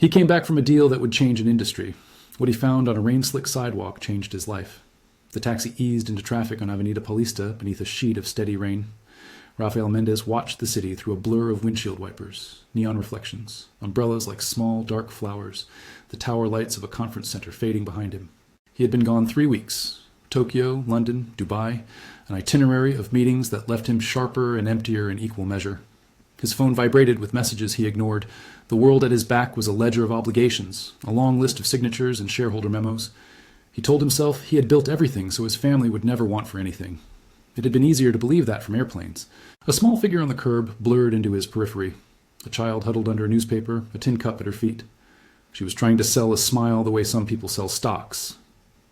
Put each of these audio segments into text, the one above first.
He came back from a deal that would change an industry. What he found on a rain-slick sidewalk changed his life. The taxi eased into traffic on Avenida Paulista beneath a sheet of steady rain. Rafael Mendes watched the city through a blur of windshield wipers, neon reflections, umbrellas like small, dark flowers, the tower lights of a conference center fading behind him. He had been gone 3 weeks. Tokyo, London, Dubai, an itinerary of meetings that left him sharper and emptier in equal measure. His phone vibrated with messages he ignored. The world at his back was a ledger of obligations, a long list of signatures and shareholder memos. He told himself he had built everything so his family would never want for anything. It had been easier to believe that from airplanes. A small figure on the curb blurred into his periphery. A child huddled under a newspaper, a tin cup at her feet. She was trying to sell a smile the way some people sell stocks.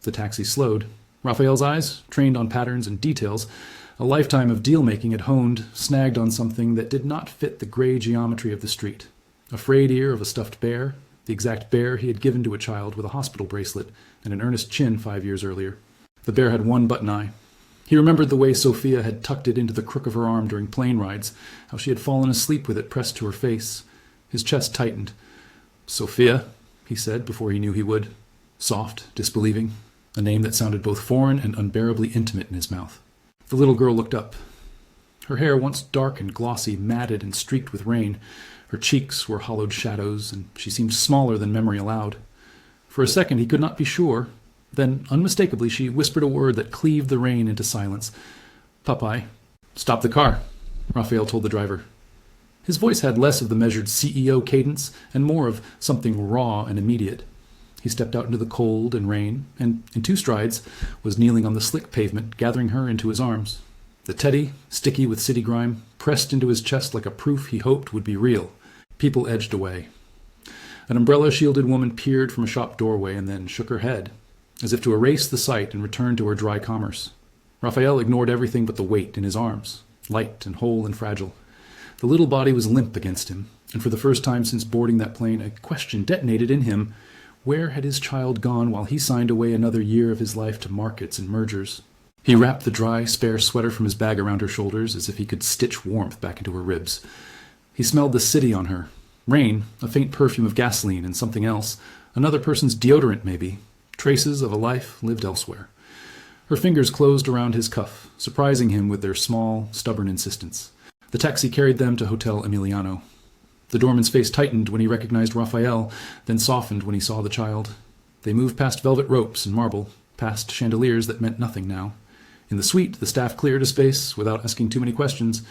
The taxi slowed. Raphael's eyes, trained on patterns and details, a lifetime of deal-making had honed, snagged on something that did not fit the gray geometry of the street. A frayed ear of a stuffed bear, the exact bear he had given to a child with a hospital bracelet and an earnest chin 5 years earlier. The bear had one button eye. He remembered the way Sophia had tucked it into the crook of her arm during plane rides, how she had fallen asleep with it pressed to her face. His chest tightened. "Sophia," he said before he knew he would. Soft, disbelieving, a name that sounded both foreign and unbearably intimate in his mouth. The little girl looked up. Her hair, once dark and glossy, matted and streaked with rain. Her cheeks were hollowed shadows, and she seemed smaller than memory allowed. For a second he could not be sure. Then, unmistakably, she whispered a word that cleaved the rain into silence. "Papai." "Stop the car," Raphael told the driver. His voice had less of the measured CEO cadence and more of something raw and immediate. He stepped out into the cold and rain, and in 2 strides was kneeling on the slick pavement, gathering her into his arms. The teddy, sticky with city grime, pressed into his chest like a proof he hoped would be real. People edged away. An umbrella-shielded woman peered from a shop doorway and then shook her head, as if to erase the sight and return to her dry commerce. Raphael ignored everything but the weight in his arms, light and whole and fragile. The little body was limp against him, and for the first time since boarding that plane, a question detonated in him. Where had his child gone while he signed away another year of his life to markets and mergers? He wrapped the dry, spare sweater from his bag around her shoulders as if he could stitch warmth back into her ribs. He smelled the city on her. Rain, a faint perfume of gasoline and something else. Another person's deodorant, maybe. Traces of a life lived elsewhere. Her fingers closed around his cuff, surprising him with their small, stubborn insistence. The taxi carried them to Hotel Emiliano. The doorman's face tightened when he recognized Raphael, then softened when he saw the child. They moved past velvet ropes and marble, past chandeliers that meant nothing now. In the suite, the staff cleared a space without asking too many questions.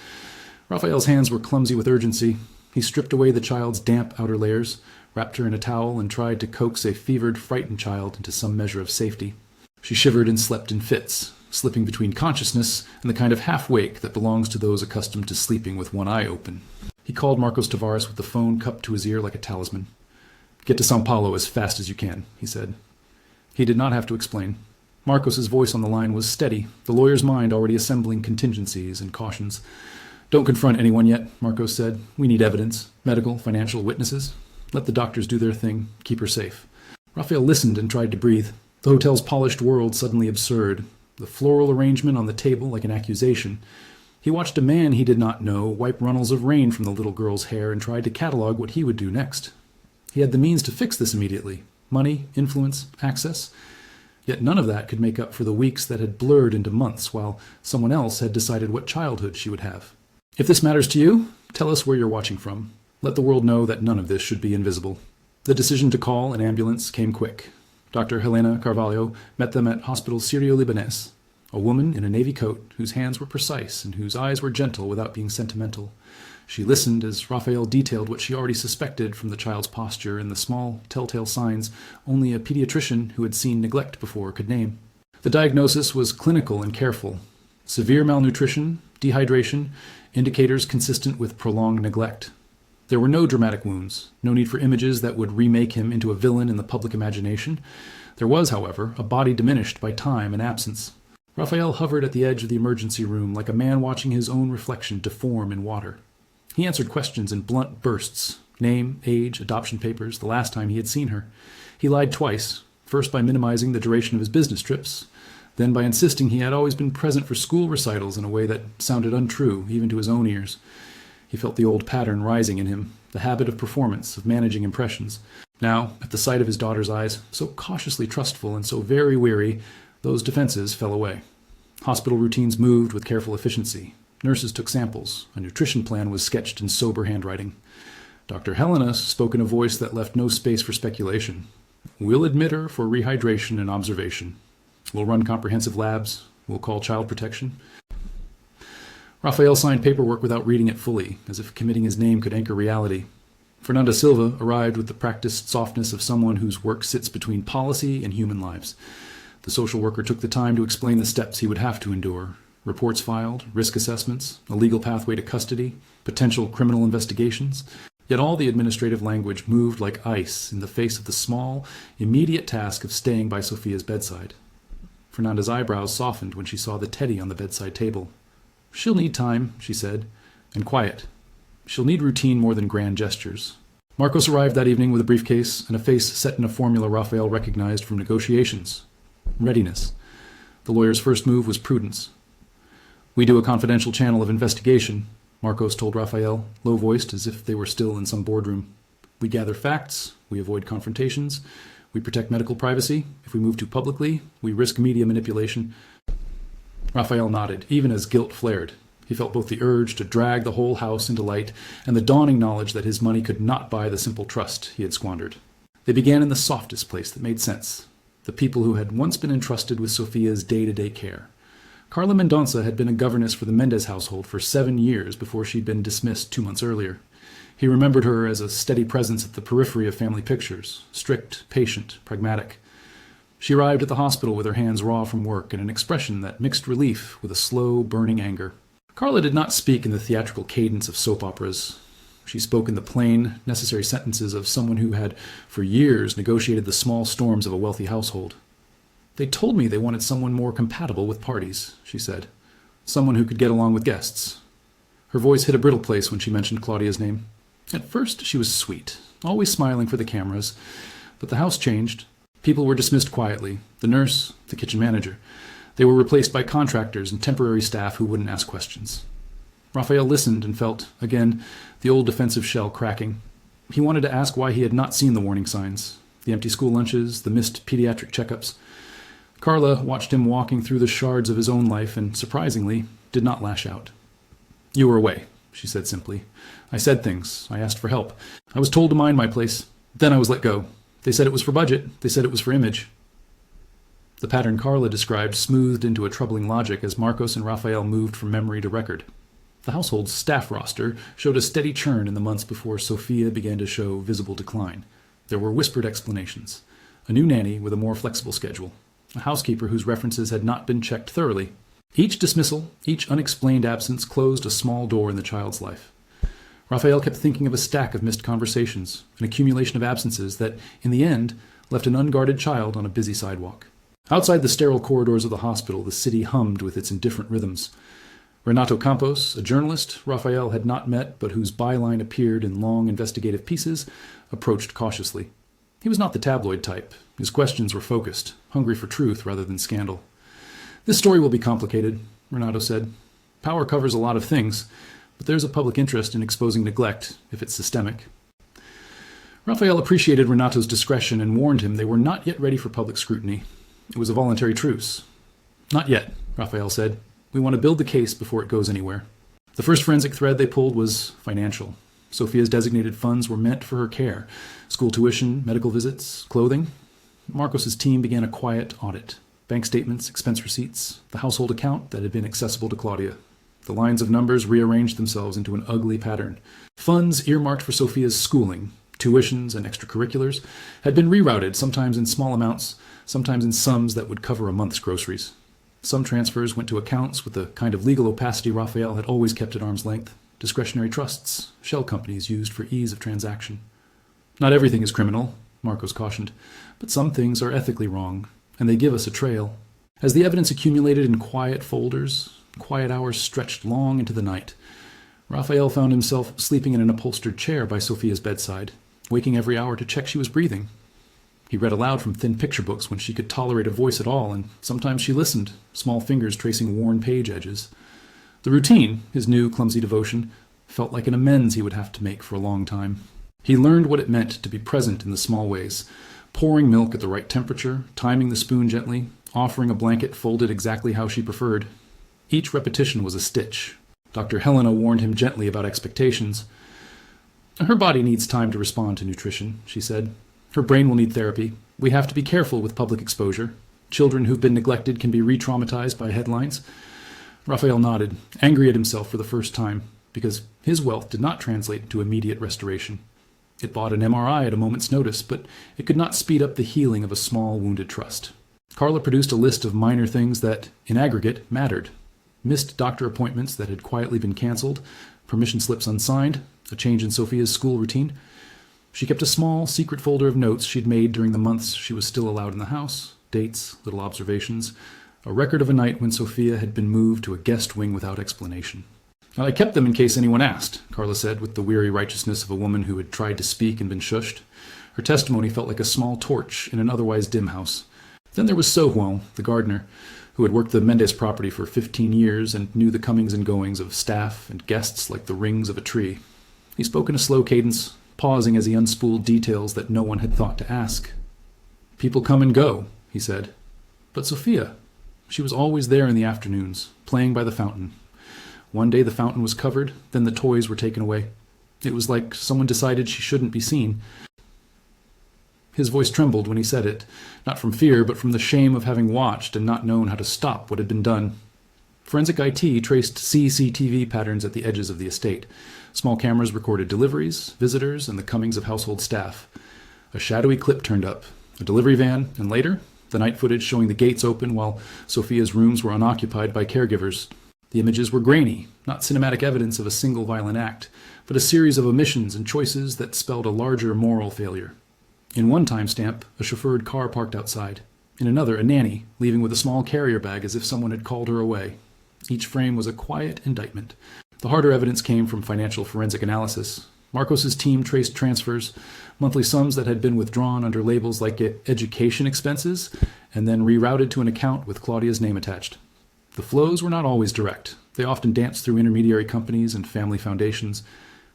Raphael's hands were clumsy with urgency. He stripped away the child's damp outer layers, wrapped her in a towel, and tried to coax a fevered, frightened child into some measure of safety. She shivered and slept in fits, slipping between consciousness and the kind of half-wake that belongs to those accustomed to sleeping with one eye open. He called Marcos Tavares with the phone cupped to his ear like a talisman. "Get to São Paulo as fast as you can," he said. He did not have to explain. Marcos's voice on the line was steady, the lawyer's mind already assembling contingencies and cautions. "Don't confront anyone yet," Marcos said. "We need evidence, medical, financial, witnesses. Let the doctors do their thing. Keep her safe." Raphael listened and tried to breathe. The hotel's polished world suddenly absurd, the floral arrangement on the table like an accusation. He watched a man he did not know wipe runnels of rain from the little girl's hair and tried to catalog what he would do next. He had the means to fix this immediately. Money, influence, access. Yet none of that could make up for the weeks that had blurred into months while someone else had decided what childhood she would have. If this matters to you, tell us where you're watching from. Let the world know that none of this should be invisible. The decision to call an ambulance came quick. Dr. Helena Carvalho met them at Hospital Syrio-Libanese, a woman in a navy coat whose hands were precise and whose eyes were gentle without being sentimental. She listened as Raphael detailed what she already suspected from the child's posture and the small, telltale signs only a pediatrician who had seen neglect before could name. The diagnosis was clinical and careful. Severe malnutrition, dehydration, indicators consistent with prolonged neglect. There were no dramatic wounds, no need for images that would remake him into a villain in the public imagination. There was, however, a body diminished by time and absence. Raphael hovered at the edge of the emergency room like a man watching his own reflection deform in water. He answered questions in blunt bursts. Name, age, adoption papers, the last time he had seen her. He lied twice, first by minimizing the duration of his business trips, then by insisting he had always been present for school recitals in a way that sounded untrue, even to his own ears. He felt the old pattern rising in him, the habit of performance, of managing impressions. Now, at the sight of his daughter's eyes, so cautiously trustful and so very weary, those defenses fell away. Hospital routines moved with careful efficiency. Nurses took samples. A nutrition plan was sketched in sober handwriting. Dr. Helena spoke in a voice that left no space for speculation. We'll admit her for rehydration and observation. We'll run comprehensive labs. We'll call child protection. Rafael signed paperwork without reading it fully, as if committing his name could anchor reality. Fernanda Silva arrived with the practiced softness of someone whose work sits between policy and human lives. The social worker took the time to explain the steps he would have to endure. Reports filed, risk assessments, a legal pathway to custody, potential criminal investigations. Yet all the administrative language moved like ice in the face of the small, immediate task of staying by Sophia's bedside. Fernanda's eyebrows softened when she saw the teddy on the bedside table. She'll need time, she said, and quiet. She'll need routine more than grand gestures. Marcos arrived that evening with a briefcase and a face set in a formula Rafael recognized from negotiations. Readiness. The lawyer's first move was prudence. We do a confidential channel of investigation, Marcos told Rafael, low-voiced as if they were still in some boardroom. We gather facts, we avoid confrontations, we protect medical privacy. If we move too publicly, we risk media manipulation. Rafael nodded, even as guilt flared. He felt both the urge to drag the whole house into light and the dawning knowledge that his money could not buy the simple trust he had squandered. They began in the softest place that made sense, the people who had once been entrusted with Sophia's day-to-day care. Carla Mendonça had been a governess for the Mendes household for 7 years before she'd been dismissed 2 months earlier. He remembered her as a steady presence at the periphery of family pictures, strict, patient, pragmatic. She arrived at the hospital with her hands raw from work and an expression that mixed relief with a slow, burning anger. Carla did not speak in the theatrical cadence of soap operas. She spoke in the plain, necessary sentences of someone who had, for years, negotiated the small storms of a wealthy household. They told me they wanted someone more compatible with parties, she said. Someone who could get along with guests. Her voice hit a brittle place when she mentioned Claudia's name. At first, she was sweet, always smiling for the cameras. But the house changed. People were dismissed quietly. The nurse, the kitchen manager. They were replaced by contractors and temporary staff who wouldn't ask questions. Rafael listened and felt, again, the old defensive shell cracking. He wanted to ask why he had not seen the warning signs, the empty school lunches, the missed pediatric checkups. Carla watched him walking through the shards of his own life and, surprisingly, did not lash out. You were away, she said simply. I said things. I asked for help. I was told to mind my place. Then I was let go. They said it was for budget. They said it was for image. The pattern Carla described smoothed into a troubling logic as Marcos and Rafael moved from memory to record. The household's staff roster showed a steady churn in the months before Sophia began to show visible decline. There were whispered explanations. A new nanny with a more flexible schedule. A housekeeper whose references had not been checked thoroughly. Each dismissal, each unexplained absence closed a small door in the child's life. Rafael kept thinking of a stack of missed conversations, an accumulation of absences that, in the end, left an unguarded child on a busy sidewalk. Outside the sterile corridors of the hospital, the city hummed with its indifferent rhythms. Renato Campos, a journalist Rafael had not met but whose byline appeared in long investigative pieces, approached cautiously. He was not the tabloid type. His questions were focused, hungry for truth rather than scandal. This story will be complicated, Renato said. Power covers a lot of things, but there's a public interest in exposing neglect if it's systemic. Rafael appreciated Renato's discretion and warned him they were not yet ready for public scrutiny. It was a voluntary truce. Not yet, Rafael said. We want to build the case before it goes anywhere. The first forensic thread they pulled was financial. Sophia's designated funds were meant for her care. School tuition, medical visits, clothing. Marcos's team began a quiet audit. Bank statements, expense receipts, the household account that had been accessible to Claudia. The lines of numbers rearranged themselves into an ugly pattern. Funds earmarked for Sophia's schooling, tuitions and extracurriculars, had been rerouted, sometimes in small amounts, sometimes in sums that would cover a month's groceries. Some transfers went to accounts with the kind of legal opacity Rafael had always kept at arm's length, discretionary trusts, shell companies used for ease of transaction. Not everything is criminal, Marcos cautioned, but some things are ethically wrong, and they give us a trail. As the evidence accumulated in quiet folders, quiet hours stretched long into the night, Rafael found himself sleeping in an upholstered chair by Sophia's bedside, waking every hour to check she was breathing. He read aloud from thin picture books when she could tolerate a voice at all, and sometimes she listened, small fingers tracing worn page edges. The routine, his new clumsy devotion, felt like an amends he would have to make for a long time. He learned what it meant to be present in the small ways, pouring milk at the right temperature, timing the spoon gently, offering a blanket folded exactly how she preferred. Each repetition was a stitch. Dr. Helena warned him gently about expectations. Her body needs time to respond to nutrition, she said. Her brain will need therapy. We have to be careful with public exposure. Children who've been neglected can be re-traumatized by headlines. Rafael nodded, angry at himself for the first time, because his wealth did not translate into immediate restoration. It bought an MRI at a moment's notice, but it could not speed up the healing of a small, wounded trust. Carla produced a list of minor things that, in aggregate, mattered. Missed doctor appointments that had quietly been canceled, permission slips unsigned, a change in Sophia's school routine. She kept a small, secret folder of notes she'd made during the months she was still allowed in the house, dates, little observations, a record of a night when Sophia had been moved to a guest wing without explanation. I kept them in case anyone asked, Carla said, with the weary righteousness of a woman who had tried to speak and been shushed. Her testimony felt like a small torch in an otherwise dim house. Then there was Sohuel, the gardener, who had worked the Mendes property for 15 years and knew the comings and goings of staff and guests like the rings of a tree. He spoke in a slow cadence, pausing as he unspooled details that no one had thought to ask. People come and go, he said. But Sophia, she was always there in the afternoons, playing by the fountain. One day the fountain was covered, then the toys were taken away. It was like someone decided she shouldn't be seen. His voice trembled when he said it, not from fear, but from the shame of having watched and not known how to stop what had been done. Forensic IT traced CCTV patterns at the edges of the estate. Small cameras recorded deliveries, visitors, and the comings of household staff. A shadowy clip turned up, a delivery van, and later, the night footage showing the gates open while Sophia's rooms were unoccupied by caregivers. The images were grainy, not cinematic evidence of a single violent act, but a series of omissions and choices that spelled a larger moral failure. In one timestamp, a chauffeured car parked outside. In another, a nanny, leaving with a small carrier bag as if someone had called her away. Each frame was a quiet indictment. The harder evidence came from financial forensic analysis. Marcos's team traced transfers, monthly sums that had been withdrawn under labels like education expenses, and then rerouted to an account with Claudia's name attached. The flows were not always direct. They often danced through intermediary companies and family foundations.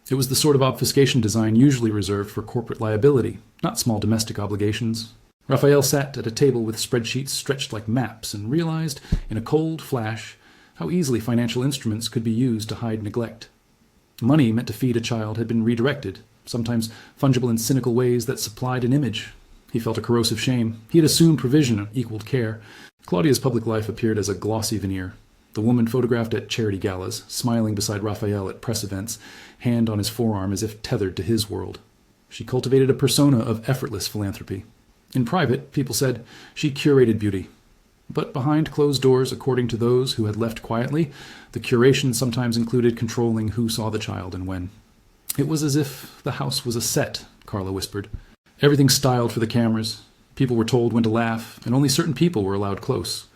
It was the sort of obfuscation design usually reserved for corporate liability, not small domestic obligations. Rafael sat at a table with spreadsheets stretched like maps and realized, in a cold flash, how easily financial instruments could be used to hide neglect. Money meant to feed a child had been redirected, sometimes fungible in cynical ways that supplied an image. He felt a corrosive shame. He had assumed provision equaled care. Claudia's public life appeared as a glossy veneer. The woman photographed at charity galas, smiling beside Rafael at press events, hand on his forearm as if tethered to his world. She cultivated a persona of effortless philanthropy. In private, people said she curated beauty. But behind closed doors, according to those who had left quietly, the curation sometimes included controlling who saw the child and when. It was as if the house was a set, Carla whispered. Everything styled for the cameras. People were told when to laugh, and only certain people were allowed close.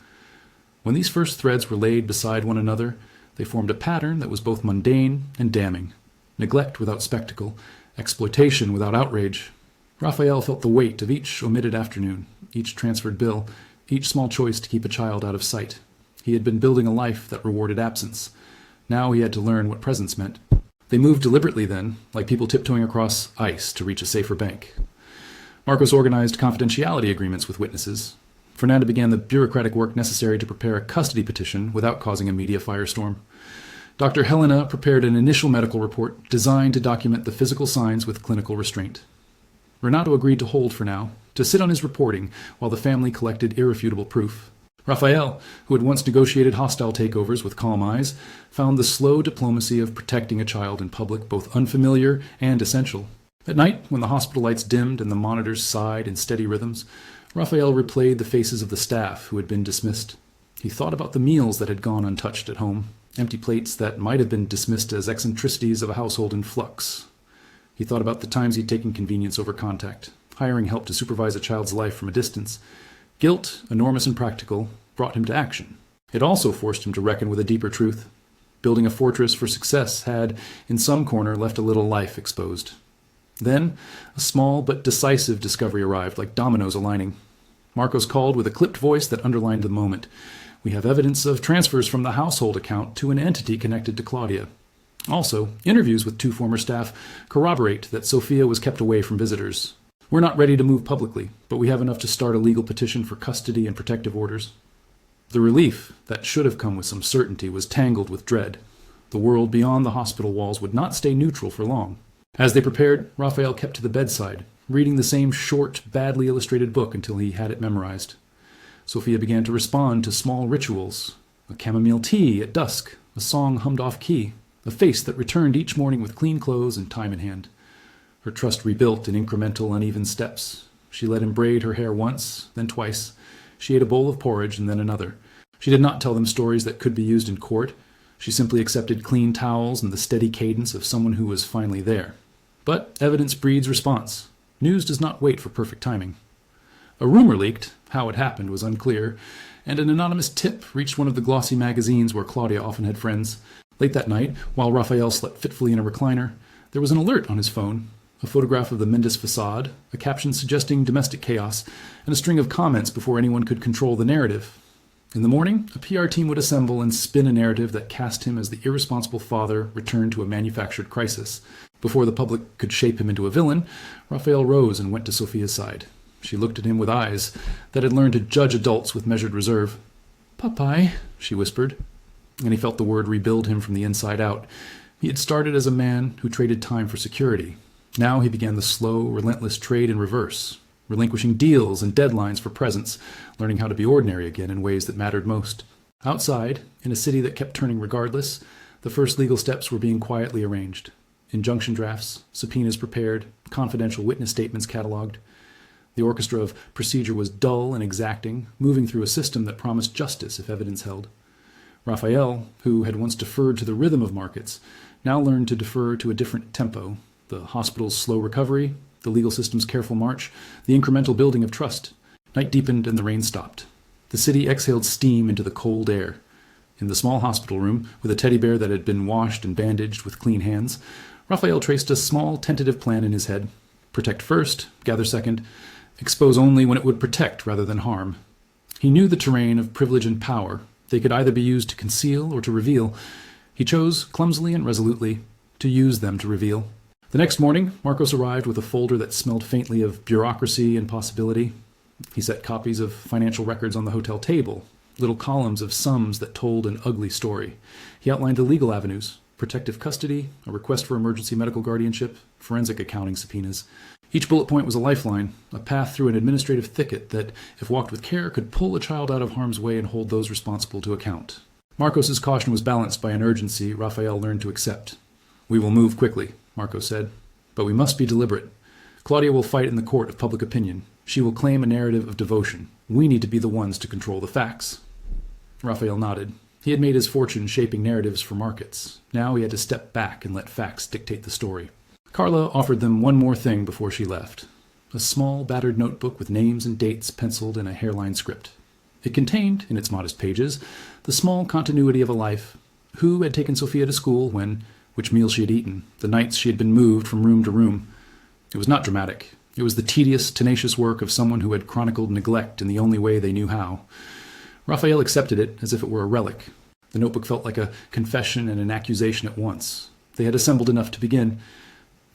When these first threads were laid beside one another, they formed a pattern that was both mundane and damning. Neglect without spectacle, exploitation without outrage. Rafael felt the weight of each omitted afternoon, each transferred bill, each small choice to keep a child out of sight. He had been building a life that rewarded absence. Now he had to learn what presence meant. They moved deliberately then, like people tiptoeing across ice to reach a safer bank. Marcos organized confidentiality agreements with witnesses. Fernanda began the bureaucratic work necessary to prepare a custody petition without causing a media firestorm. Dr. Helena prepared an initial medical report designed to document the physical signs with clinical restraint. Renato agreed to hold for now, to sit on his reporting while the family collected irrefutable proof. Rafael, who had once negotiated hostile takeovers with calm eyes, found the slow diplomacy of protecting a child in public both unfamiliar and essential. At night, when the hospital lights dimmed and the monitors sighed in steady rhythms, Rafael replayed the faces of the staff who had been dismissed. He thought about the meals that had gone untouched at home, empty plates that might have been dismissed as eccentricities of a household in flux. He thought about the times he'd taken convenience over contact, hiring help to supervise a child's life from a distance. Guilt, enormous and practical, brought him to action. It also forced him to reckon with a deeper truth. Building a fortress for success had, in some corner, left a little life exposed. Then, a small but decisive discovery arrived, like dominoes aligning. Marcos called with a clipped voice that underlined the moment. We have evidence of transfers from the household account to an entity connected to Claudia. Also, interviews with 2 former staff corroborate that Sophia was kept away from visitors. We're not ready to move publicly, but we have enough to start a legal petition for custody and protective orders. The relief that should have come with some certainty was tangled with dread. The world beyond the hospital walls would not stay neutral for long. As they prepared, Rafael kept to the bedside, reading the same short, badly illustrated book until he had it memorized. Sophia began to respond to small rituals: a chamomile tea at dusk, a song hummed off-key, a face that returned each morning with clean clothes and time in hand. Her trust rebuilt in incremental, uneven steps. She let him braid her hair once, then twice. She ate a bowl of porridge and then another. She did not tell them stories that could be used in court. She simply accepted clean towels and the steady cadence of someone who was finally there. But evidence breeds response. News does not wait for perfect timing. A rumor leaked. How it happened was unclear, and an anonymous tip reached one of the glossy magazines where Claudia often had friends. Late that night, while Rafael slept fitfully in a recliner, there was an alert on his phone: a photograph of the Mendes facade, a caption suggesting domestic chaos, and a string of comments before anyone could control the narrative. In the morning, a PR team would assemble and spin a narrative that cast him as the irresponsible father returned to a manufactured crisis. Before the public could shape him into a villain, Rafael rose and went to Sophia's side. She looked at him with eyes that had learned to judge adults with measured reserve. "Papai," she whispered, and he felt the word rebuild him from the inside out. He had started as a man who traded time for security. Now he began the slow, relentless trade in reverse, relinquishing deals and deadlines for presents, learning how to be ordinary again in ways that mattered most. Outside, in a city that kept turning regardless, the first legal steps were being quietly arranged. Injunction drafts, subpoenas prepared, confidential witness statements cataloged. The orchestra of procedure was dull and exacting, moving through a system that promised justice if evidence held. Rafael, who had once deferred to the rhythm of markets, now learned to defer to a different tempo: the hospital's slow recovery, the legal system's careful march, the incremental building of trust. Night deepened and the rain stopped. The city exhaled steam into the cold air. In the small hospital room, with a teddy bear that had been washed and bandaged with clean hands, Rafael traced a small tentative plan in his head: protect first, gather second, expose only when it would protect rather than harm. He knew the terrain of privilege and power. They could either be used to conceal or to reveal. He chose, clumsily and resolutely, to use them to reveal. The next morning, Marcos arrived with a folder that smelled faintly of bureaucracy and possibility. He set copies of financial records on the hotel table, little columns of sums that told an ugly story. He outlined the legal avenues: protective custody, a request for emergency medical guardianship, forensic accounting subpoenas. Each bullet point was a lifeline, a path through an administrative thicket that, if walked with care, could pull a child out of harm's way and hold those responsible to account. Marcos's caution was balanced by an urgency Rafael learned to accept. "We will move quickly," Marcos said, "but we must be deliberate. Claudia will fight in the court of public opinion. She will claim a narrative of devotion. We need to be the ones to control the facts." Rafael nodded. He had made his fortune shaping narratives for markets. Now he had to step back and let facts dictate the story. Carla offered them one more thing before she left: a small, battered notebook with names and dates penciled in a hairline script. It contained, in its modest pages, the small continuity of a life: who had taken Sophia to school, when, which meals she had eaten, the nights she had been moved from room to room. It was not dramatic. It was the tedious, tenacious work of someone who had chronicled neglect in the only way they knew how. Rafael accepted it as if it were a relic. The notebook felt like a confession and an accusation at once. They had assembled enough to begin.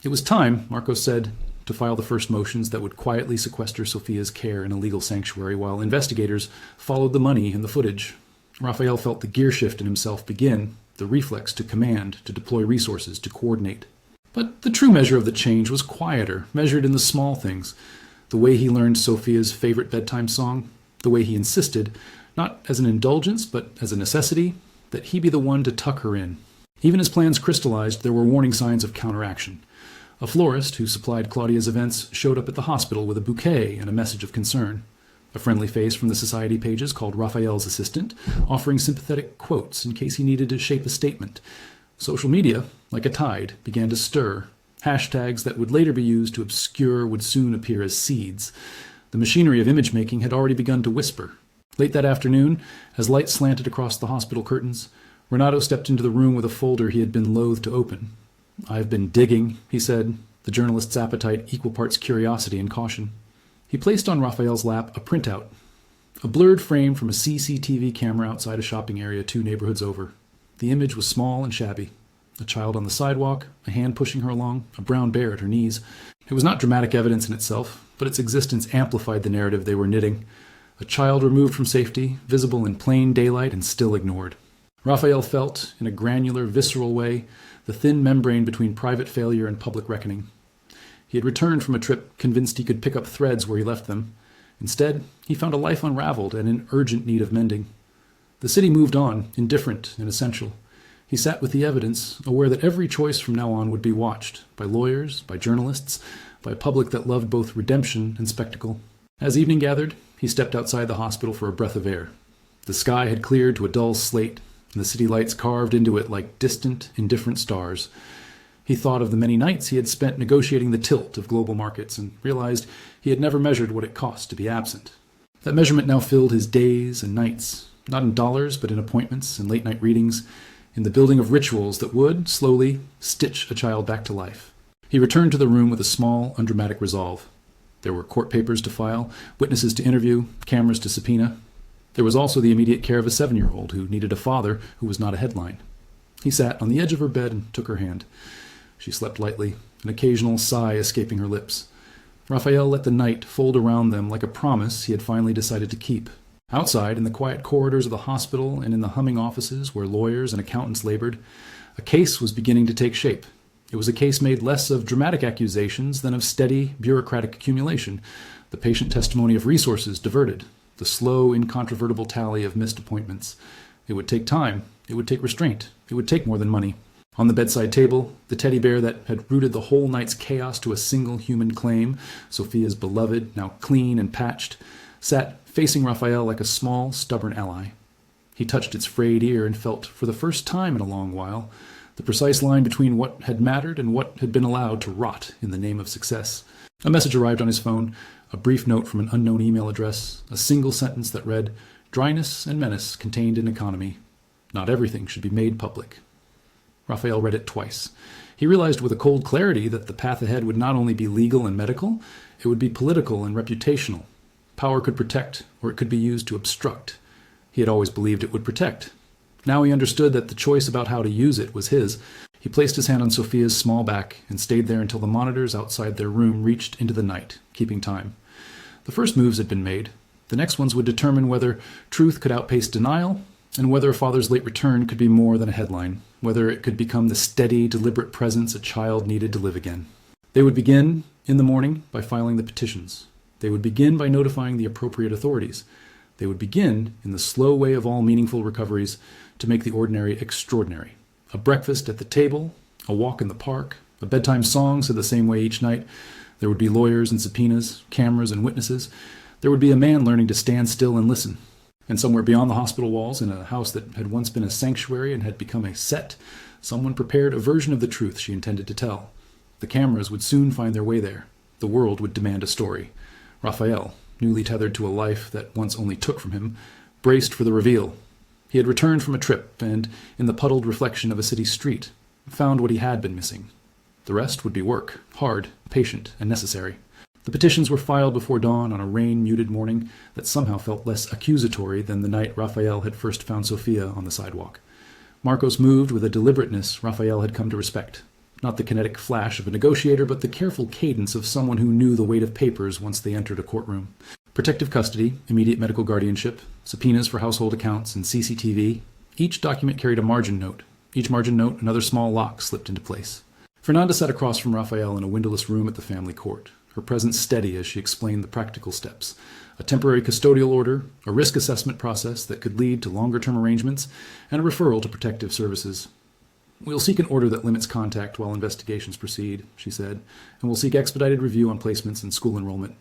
It was time, Marcos said, to file the first motions that would quietly sequester Sophia's care in a legal sanctuary while investigators followed the money and the footage. Rafael felt the gear shift in himself begin, the reflex to command, to deploy resources, to coordinate. But the true measure of the change was quieter, measured in the small things: the way he learned Sophia's favorite bedtime song, the way he insisted, not as an indulgence but as a necessity, that he be the one to tuck her in. Even as plans crystallized, there were warning signs of counteraction. A florist who supplied Claudia's events showed up at the hospital with a bouquet and a message of concern. A friendly face from the society pages called Raphael's assistant, offering sympathetic quotes in case he needed to shape a statement. Social media, like a tide, began to stir. Hashtags that would later be used to obscure would soon appear as seeds. The machinery of image-making had already begun to whisper. Late that afternoon, as light slanted across the hospital curtains, Renato stepped into the room with a folder he had been loath to open. "I've been digging," he said, the journalist's appetite equal parts curiosity and caution. He placed on Raphael's lap a printout, a blurred frame from a CCTV camera outside a shopping area 2 neighborhoods over. The image was small and shabby. A child on the sidewalk, a hand pushing her along, a brown bear at her knees. It was not dramatic evidence in itself, but its existence amplified the narrative they were knitting. A child removed from safety, visible in plain daylight and still ignored. Rafael felt, in a granular, visceral way, the thin membrane between private failure and public reckoning. He had returned from a trip convinced he could pick up threads where he left them. Instead, he found a life unraveled and in urgent need of mending. The city moved on, indifferent and essential. He sat with the evidence, aware that every choice from now on would be watched, by lawyers, by journalists, by a public that loved both redemption and spectacle. As evening gathered, he stepped outside the hospital for a breath of air. The sky had cleared to a dull slate, and the city lights carved into it like distant, indifferent stars. He thought of the many nights he had spent negotiating the tilt of global markets and realized he had never measured what it cost to be absent. That measurement now filled his days and nights, not in dollars but in appointments and late-night readings, in the building of rituals that would, slowly, stitch a child back to life. He returned to the room with a small, undramatic resolve. There were court papers to file, witnesses to interview, cameras to subpoena. There was also the immediate care of a 7-year-old who needed a father who was not a headline. He sat on the edge of her bed and took her hand. She slept lightly, an occasional sigh escaping her lips. Rafael let the night fold around them like a promise he had finally decided to keep. Outside, in the quiet corridors of the hospital and in the humming offices where lawyers and accountants labored, a case was beginning to take shape. It was a case made less of dramatic accusations than of steady, bureaucratic accumulation, the patient testimony of resources diverted, the slow, incontrovertible tally of missed appointments. It would take time. It would take restraint. It would take more than money. On the bedside table, the teddy bear that had rooted the whole night's chaos to a single human claim, Sophia's beloved, now clean and patched, sat facing Rafael like a small, stubborn ally. He touched its frayed ear and felt, for the first time in a long while, the precise line between what had mattered and what had been allowed to rot in the name of success. A message arrived on his phone, a brief note from an unknown email address, a single sentence that read, "Dryness and menace contained in economy. Not everything should be made public." Rafael read it twice. He realized with a cold clarity that the path ahead would not only be legal and medical, it would be political and reputational. Power could protect, or it could be used to obstruct. He had always believed it would protect. Now he understood that the choice about how to use it was his. He placed his hand on Sophia's small back and stayed there until the monitors outside their room reached into the night, keeping time. The first moves had been made. The next ones would determine whether truth could outpace denial, and whether a father's late return could be more than a headline, whether it could become the steady, deliberate presence a child needed to live again. They would begin, in the morning, by filing the petitions. They would begin by notifying the appropriate authorities. They would begin, in the slow way of all meaningful recoveries, to make the ordinary extraordinary. A breakfast at the table, a walk in the park, a bedtime song said the same way each night. There would be lawyers and subpoenas, cameras and witnesses. There would be a man learning to stand still and listen. And somewhere beyond the hospital walls, in a house that had once been a sanctuary and had become a set, someone prepared a version of the truth she intended to tell. The cameras would soon find their way there. The world would demand a story. Rafael, newly tethered to a life that once only took from him, braced for the reveal. He had returned from a trip and, in the puddled reflection of a city street, found what he had been missing. The rest would be work, hard, patient, and necessary. The petitions were filed before dawn on a rain-muted morning that somehow felt less accusatory than the night Rafael had first found Sophia on the sidewalk. Marcos moved with a deliberateness Rafael had come to respect. Not the kinetic flash of a negotiator, but the careful cadence of someone who knew the weight of papers once they entered a courtroom. Protective custody, immediate medical guardianship, subpoenas for household accounts, and CCTV. Each document carried a margin note. Each margin note, another small lock slipped into place. Fernanda sat across from Rafael in a windowless room at the family court, her presence steady as she explained the practical steps. A temporary custodial order, a risk assessment process that could lead to longer-term arrangements, and a referral to protective services. "We'll seek an order that limits contact while investigations proceed," she said, "and we'll seek expedited review on placements and school enrollment."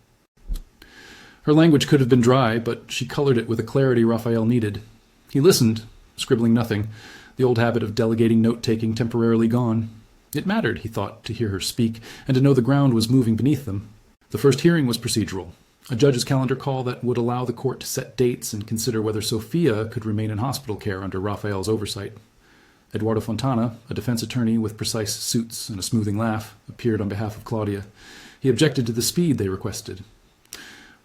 Her language could have been dry, but she colored it with a clarity Rafael needed. He listened, scribbling nothing, the old habit of delegating note-taking temporarily gone. It mattered, he thought, to hear her speak, and to know the ground was moving beneath them. The first hearing was procedural, a judge's calendar call that would allow the court to set dates and consider whether Sophia could remain in hospital care under Rafael's oversight. Eduardo Fontana, a defense attorney with precise suits and a smoothing laugh, appeared on behalf of Claudia. He objected to the speed they requested.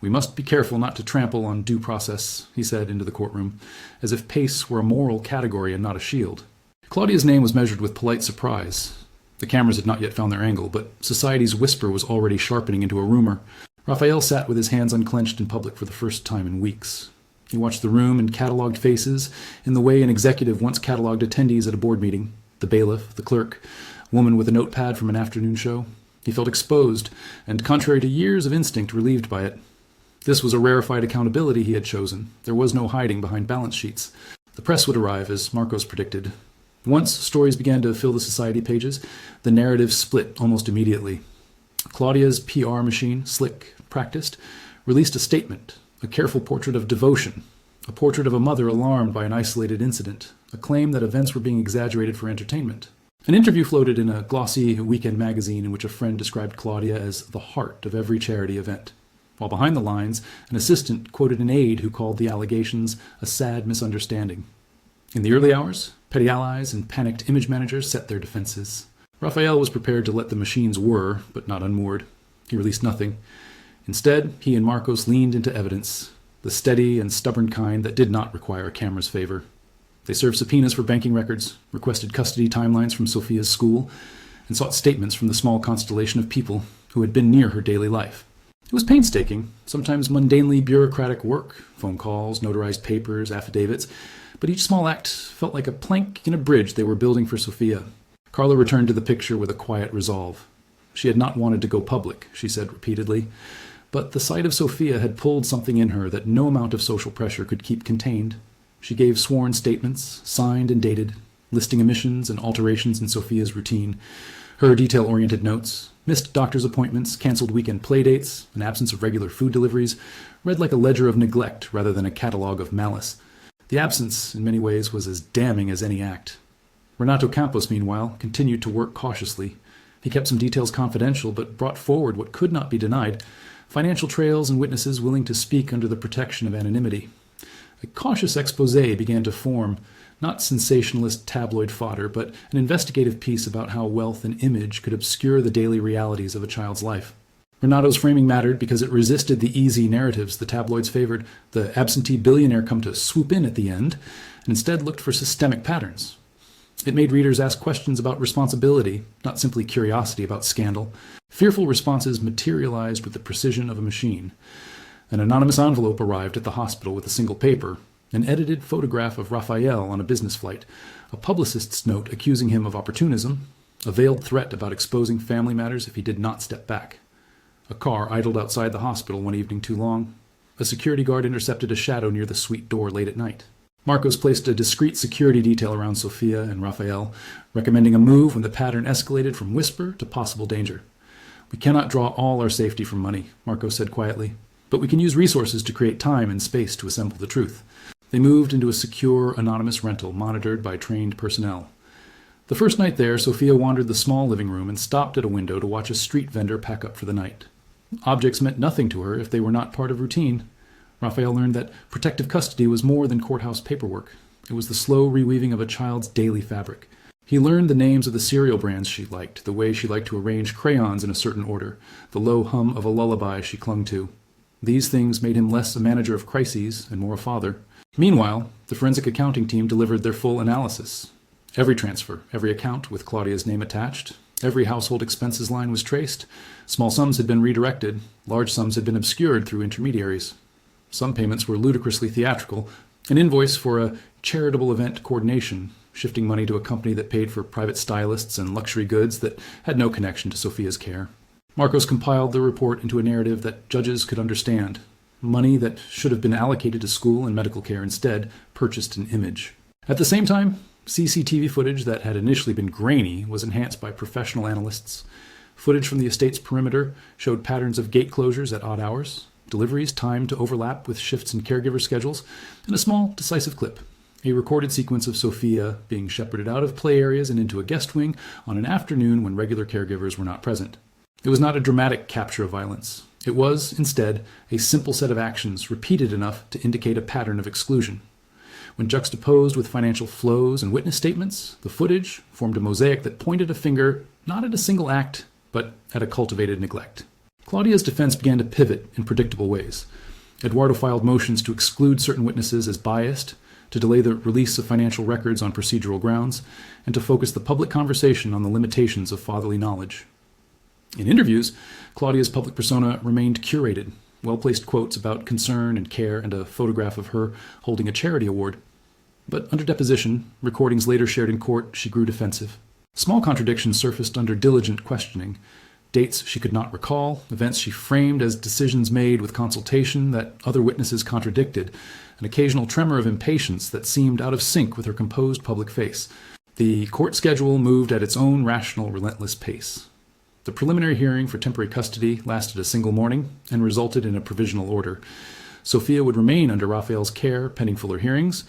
"We must be careful not to trample on due process," he said into the courtroom, as if pace were a moral category and not a shield. Claudia's name was measured with polite surprise. The cameras had not yet found their angle, but society's whisper was already sharpening into a rumor. Rafael sat with his hands unclenched in public for the first time in weeks. He watched the room and catalogued faces in the way an executive once catalogued attendees at a board meeting. The bailiff, the clerk, a woman with a notepad from an afternoon show. He felt exposed, and contrary to years of instinct, relieved by it. This was a rarefied accountability he had chosen. There was no hiding behind balance sheets. The press would arrive, as Marcos predicted. Once stories began to fill the society pages, the narrative split almost immediately. Claudia's PR machine, slick, practiced, released a statement, a careful portrait of devotion, a portrait of a mother alarmed by an isolated incident, a claim that events were being exaggerated for entertainment. An interview floated in a glossy weekend magazine in which a friend described Claudia as the heart of every charity event, while behind the lines, an assistant quoted an aide who called the allegations a sad misunderstanding. In the early hours, petty allies and panicked image managers set their defenses. Rafael was prepared to let the machines whir, but not unmoored. He released nothing. Instead, he and Marcos leaned into evidence, the steady and stubborn kind that did not require a camera's favor. They served subpoenas for banking records, requested custody timelines from Sophia's school, and sought statements from the small constellation of people who had been near her daily life. It was painstaking, sometimes mundanely bureaucratic work, phone calls, notarized papers, affidavits, but each small act felt like a plank in a bridge they were building for Sophia. Carla returned to the picture with a quiet resolve. She had not wanted to go public, she said repeatedly, but the sight of Sophia had pulled something in her that no amount of social pressure could keep contained. She gave sworn statements, signed and dated, listing omissions and alterations in Sophia's routine, her detail-oriented notes, missed doctor's appointments, canceled weekend playdates, an absence of regular food deliveries, read like a ledger of neglect rather than a catalogue of malice. The absence, in many ways, was as damning as any act. Renato Campos, meanwhile, continued to work cautiously. He kept some details confidential, but brought forward what could not be denied, financial trails and witnesses willing to speak under the protection of anonymity. A cautious exposé began to form, not sensationalist tabloid fodder, but an investigative piece about how wealth and image could obscure the daily realities of a child's life. Renato's framing mattered because it resisted the easy narratives the tabloids favored, the absentee billionaire come to swoop in at the end, and instead looked for systemic patterns. It made readers ask questions about responsibility, not simply curiosity about scandal. Fearful responses materialized with the precision of a machine. An anonymous envelope arrived at the hospital with a single paper, an edited photograph of Rafael on a business flight, a publicist's note accusing him of opportunism, a veiled threat about exposing family matters if he did not step back. A car idled outside the hospital one evening too long. A security guard intercepted a shadow near the suite door late at night. Marcos placed a discreet security detail around Sophia and Rafael, recommending a move when the pattern escalated from whisper to possible danger. "We cannot draw all our safety from money," Marcos said quietly, "but we can use resources to create time and space to assemble the truth." They moved into a secure, anonymous rental monitored by trained personnel. The first night there, Sophia wandered the small living room and stopped at a window to watch a street vendor pack up for the night. Objects meant nothing to her if they were not part of routine. Rafael learned that protective custody was more than courthouse paperwork. It was the slow reweaving of a child's daily fabric. He learned the names of the cereal brands she liked, the way she liked to arrange crayons in a certain order, the low hum of a lullaby she clung to. These things made him less a manager of crises and more a father. Meanwhile, the forensic accounting team delivered their full analysis. Every transfer, every account with Claudia's name attached, every household expenses line was traced. Small sums had been redirected. Large sums had been obscured through intermediaries. Some payments were ludicrously theatrical. An invoice for a charitable event coordination, shifting money to a company that paid for private stylists and luxury goods that had no connection to Sophia's care. Marcos compiled the report into a narrative that judges could understand. Money that should have been allocated to school and medical care instead purchased an image. At the same time, CCTV footage that had initially been grainy was enhanced by professional analysts. Footage from the estate's perimeter showed patterns of gate closures at odd hours, deliveries timed to overlap with shifts in caregiver schedules, and a small, decisive clip, a recorded sequence of Sophia being shepherded out of play areas and into a guest wing on an afternoon when regular caregivers were not present. It was not a dramatic capture of violence. It was, instead, a simple set of actions repeated enough to indicate a pattern of exclusion. When juxtaposed with financial flows and witness statements, the footage formed a mosaic that pointed a finger not at a single act, but at a cultivated neglect. Claudia's defense began to pivot in predictable ways. Eduardo filed motions to exclude certain witnesses as biased, to delay the release of financial records on procedural grounds, and to focus the public conversation on the limitations of fatherly knowledge. In interviews, Claudia's public persona remained curated, well-placed quotes about concern and care, and a photograph of her holding a charity award. But under deposition, recordings later shared in court, she grew defensive. Small contradictions surfaced under diligent questioning. Dates she could not recall, events she framed as decisions made with consultation that other witnesses contradicted, an occasional tremor of impatience that seemed out of sync with her composed public face. The court schedule moved at its own rational, relentless pace. The preliminary hearing for temporary custody lasted a single morning and resulted in a provisional order. Sophia would remain under Rafael's care pending fuller hearings,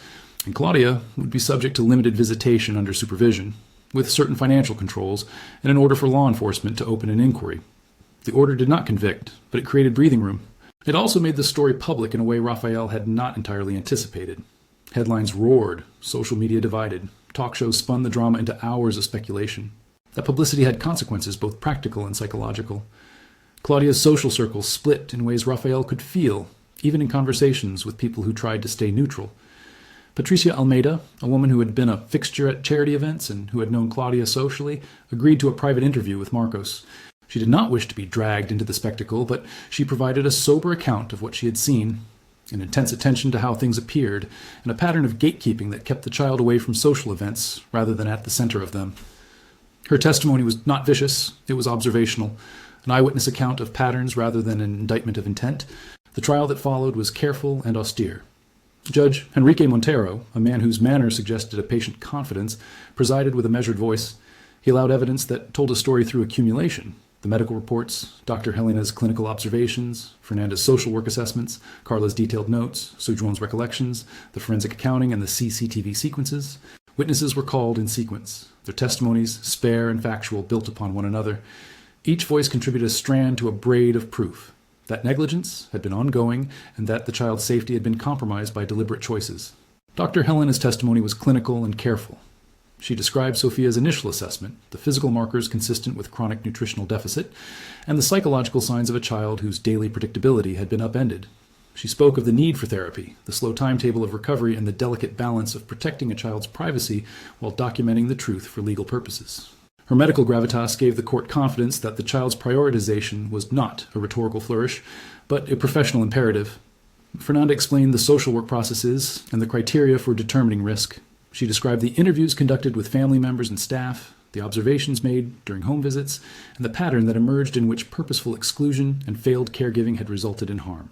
and Claudia would be subject to limited visitation under supervision, with certain financial controls and an order for law enforcement to open an inquiry. The order did not convict, but it created breathing room. It also made the story public in a way Rafael had not entirely anticipated. Headlines roared, social media divided, talk shows spun the drama into hours of speculation. That publicity had consequences, both practical and psychological. Claudia's social circles split in ways Rafael could feel, even in conversations with people who tried to stay neutral. Patricia Almeida, a woman who had been a fixture at charity events and who had known Claudia socially, agreed to a private interview with Marcos. She did not wish to be dragged into the spectacle, but she provided a sober account of what she had seen, an intense attention to how things appeared, and a pattern of gatekeeping that kept the child away from social events rather than at the center of them. Her testimony was not vicious, it was observational, an eyewitness account of patterns rather than an indictment of intent. The trial that followed was careful and austere. Judge Enrique Montero, a man whose manner suggested a patient confidence, presided with a measured voice. He allowed evidence that told a story through accumulation. The medical reports, Dr. Helena's clinical observations, Fernanda's social work assessments, Carla's detailed notes, Sujuan's recollections, the forensic accounting, and the CCTV sequences. Witnesses were called in sequence. Their testimonies, spare and factual, built upon one another. Each voice contributed a strand to a braid of proof. That negligence had been ongoing, and that the child's safety had been compromised by deliberate choices. Dr. Helena's testimony was clinical and careful. She described Sophia's initial assessment, the physical markers consistent with chronic nutritional deficit, and the psychological signs of a child whose daily predictability had been upended. She spoke of the need for therapy, the slow timetable of recovery, and the delicate balance of protecting a child's privacy while documenting the truth for legal purposes. Her medical gravitas gave the court confidence that the child's prioritization was not a rhetorical flourish, but a professional imperative. Fernanda explained the social work processes and the criteria for determining risk. She described the interviews conducted with family members and staff, the observations made during home visits, and the pattern that emerged in which purposeful exclusion and failed caregiving had resulted in harm.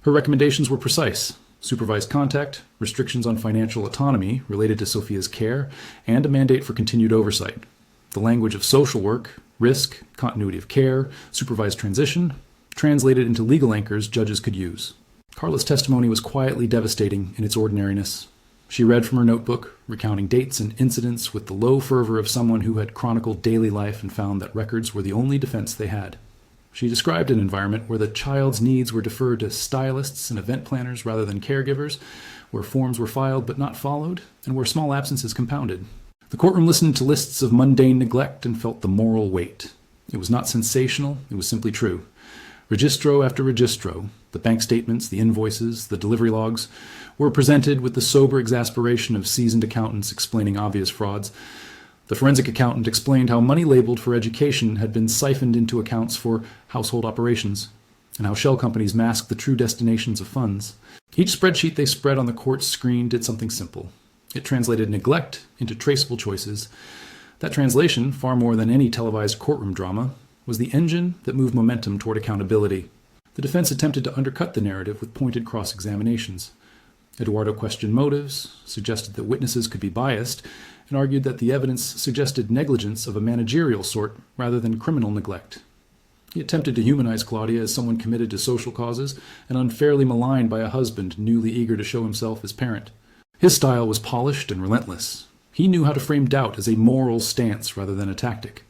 Her recommendations were precise: supervised contact, restrictions on financial autonomy related to Sophia's care, and a mandate for continued oversight. The language of social work, risk, continuity of care, supervised transition, translated into legal anchors judges could use. Carla's testimony was quietly devastating in its ordinariness. She read from her notebook, recounting dates and incidents with the low fervor of someone who had chronicled daily life and found that records were the only defense they had. She described an environment where the child's needs were deferred to stylists and event planners rather than caregivers, where forms were filed but not followed, and where small absences compounded. The courtroom listened to lists of mundane neglect and felt the moral weight. It was not sensational, it was simply true. Registro after registro, the bank statements, the invoices, the delivery logs, were presented with the sober exasperation of seasoned accountants explaining obvious frauds. The forensic accountant explained how money labeled for education had been siphoned into accounts for household operations, and how shell companies masked the true destinations of funds. Each spreadsheet they spread on the court's screen did something simple. It translated neglect into traceable choices. That translation, far more than any televised courtroom drama, was the engine that moved momentum toward accountability. The defense attempted to undercut the narrative with pointed cross-examinations. Eduardo questioned motives, suggested that witnesses could be biased, and argued that the evidence suggested negligence of a managerial sort rather than criminal neglect. He attempted to humanize Claudia as someone committed to social causes and unfairly maligned by a husband newly eager to show himself as parent. His style was polished and relentless. He knew how to frame doubt as a moral stance rather than a tactic.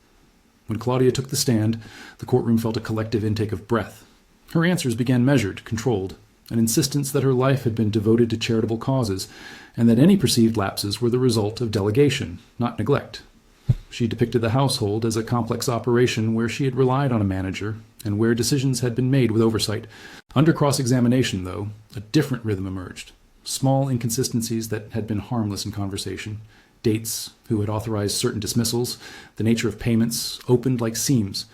When Claudia took the stand, the courtroom felt a collective intake of breath. Her answers began measured, controlled, an insistence that her life had been devoted to charitable causes, and that any perceived lapses were the result of delegation, not neglect. She depicted the household as a complex operation where she had relied on a manager, and where decisions had been made with oversight. Under cross-examination, though, a different rhythm emerged. small inconsistencies that had been harmless in conversation. Dates, who had authorized certain dismissals, the nature of payments, opened like seams.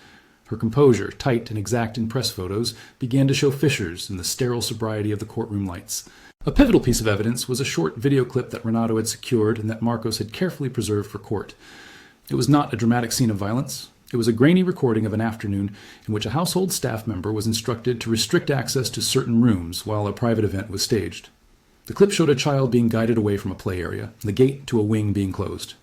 Her composure, tight and exact in press photos, began to show fissures in the sterile sobriety of the courtroom lights. A pivotal piece of evidence was a short video clip that Renato had secured and that Marcos had carefully preserved for court. It was not a dramatic scene of violence. It was a grainy recording of an afternoon in which a household staff member was instructed to restrict access to certain rooms while a private event was staged. The clip showed a child being guided away from a play area, and the gate to a wing being closed.